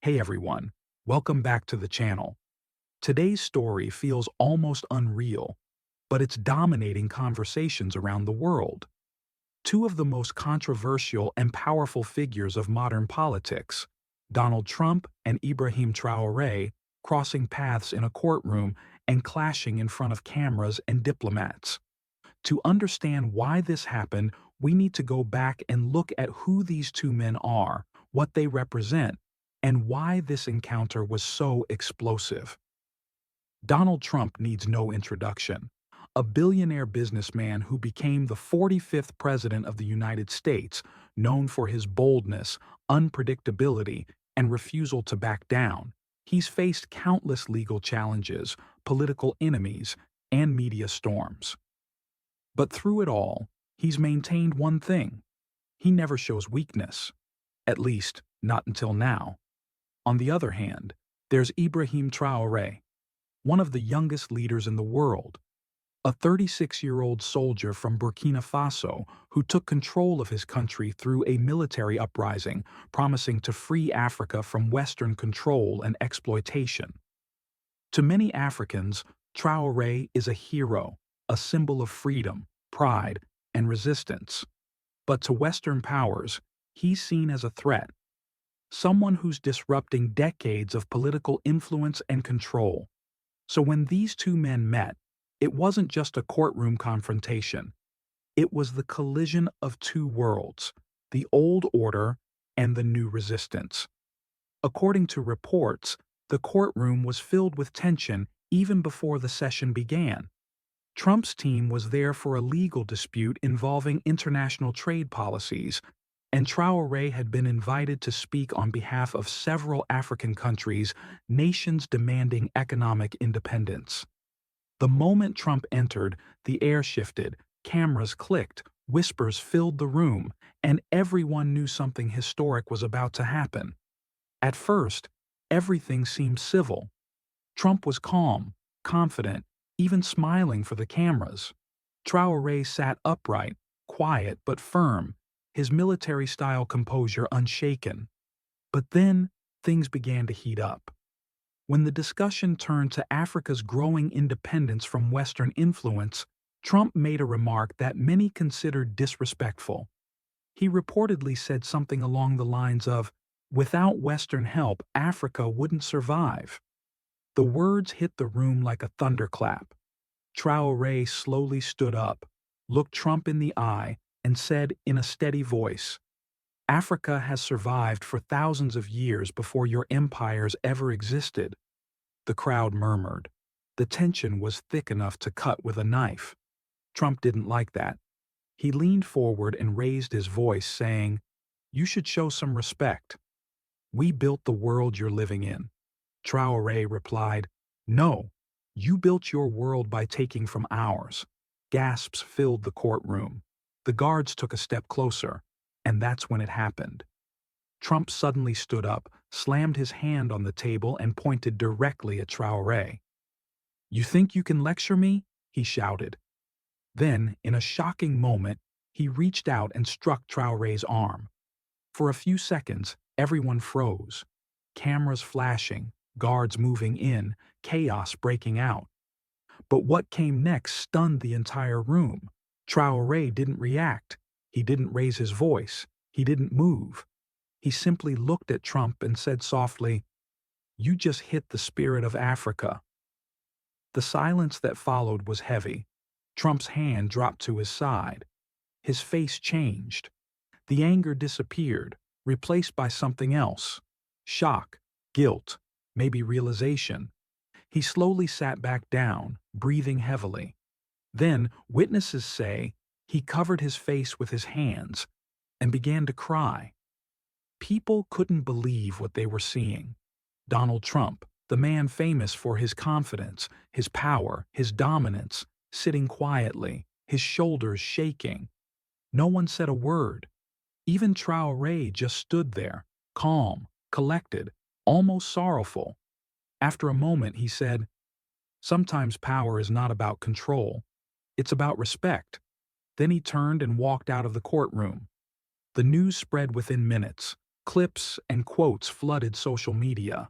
Hey everyone, welcome back to the channel. Today's story feels almost unreal, but it's dominating conversations around the world. Two of the most controversial and powerful figures of modern politics, Donald Trump and Ibrahim Traoré, crossing paths in a courtroom and clashing in front of cameras and diplomats. To understand why this happened, we need to go back and look at who these two men are, what they represent, and why this encounter was so explosive. Donald Trump needs no introduction. A billionaire businessman who became the 45th President of the United States, known for his boldness, unpredictability, and refusal to back down. He's faced countless legal challenges, political enemies, and media storms. But through it all, he's maintained one thing. He never shows weakness. At least, not until now. On the other hand, there's Ibrahim Traoré, one of the youngest leaders in the world, a 36-year-old soldier from Burkina Faso who took control of his country through a military uprising, promising to free Africa from Western control and exploitation. To many Africans, Traoré is a hero, a symbol of freedom, pride, and resistance. But to Western powers, he's seen as a threat, someone who's disrupting decades of political influence and control. So when these two men met, it wasn't just a courtroom confrontation. It was the collision of two worlds, the old order and the new resistance. According to reports, the courtroom was filled with tension even before the session began. Trump's team was there for a legal dispute involving international trade policies, and Traoré had been invited to speak on behalf of several African countries, nations demanding economic independence. The moment Trump entered, the air shifted, cameras clicked, whispers filled the room, and everyone knew something historic was about to happen. At first, everything seemed civil. Trump was calm, confident, even smiling for the cameras. Traoré sat upright, quiet but firm, his military-style composure unshaken. But then, things began to heat up. When the discussion turned to Africa's growing independence from Western influence, Trump made a remark that many considered disrespectful. He reportedly said something along the lines of, "Without Western help, Africa wouldn't survive." The words hit the room like a thunderclap. Traoré slowly stood up, looked Trump in the eye, and said in a steady voice, "Africa has survived for thousands of years before your empires ever existed." The crowd murmured. The tension was thick enough to cut with a knife. Trump didn't like that. He leaned forward and raised his voice, saying, "You should show some respect. We built the world you're living in." Traoré replied, "No, you built your world by taking from ours." Gasps filled the courtroom. The guards took a step closer, and that's when it happened. Trump suddenly stood up, slammed his hand on the table, and pointed directly at Traoré. "You think you can lecture me?" he shouted. Then, in a shocking moment, he reached out and struck Traoré's arm. For a few seconds, everyone froze. Cameras flashing, guards moving in, chaos breaking out. But what came next stunned the entire room. Traoré didn't react. He didn't raise his voice. He didn't move. He simply looked at Trump and said softly, "You just hit the spirit of Africa." The silence that followed was heavy. Trump's hand dropped to his side. His face changed. The anger disappeared, replaced by something else. Shock, guilt, maybe realization. He slowly sat back down, breathing heavily. Then, witnesses say, he covered his face with his hands and began to cry. People couldn't believe what they were seeing. Donald Trump, the man famous for his confidence, his power, his dominance, sitting quietly, his shoulders shaking. No one said a word. Even Traoré just stood there, calm, collected, almost sorrowful. After a moment, he said, "Sometimes power is not about control. It's about respect." Then he turned and walked out of the courtroom. The news spread within minutes. Clips and quotes flooded social media.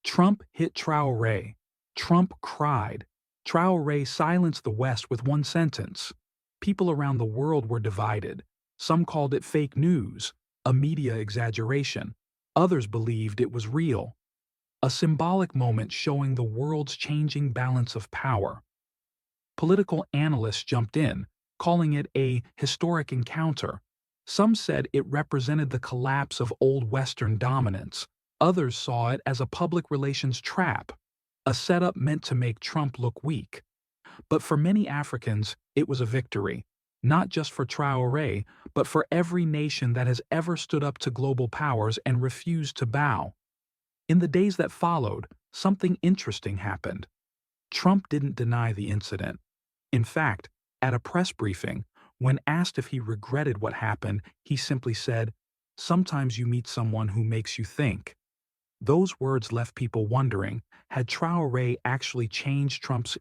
Trump hit Traoré. Trump cried. Traoré silenced the West with one sentence. People around the world were divided. Some called it fake news, a media exaggeration. Others believed it was real. A symbolic moment showing the world's changing balance of power. Political analysts jumped in, calling it a historic encounter. Some said it represented the collapse of old Western dominance. Others saw it as a public relations trap, a setup meant to make Trump look weak. But for many Africans, it was a victory, not just for Traoré, but for every nation that has ever stood up to global powers and refused to bow. In the days that followed, something interesting happened. Trump didn't deny the incident. In fact, at a press briefing, when asked if he regretted what happened, he simply said, "Sometimes you meet someone who makes you think." Those words left people wondering, had Traoré actually changed Trump's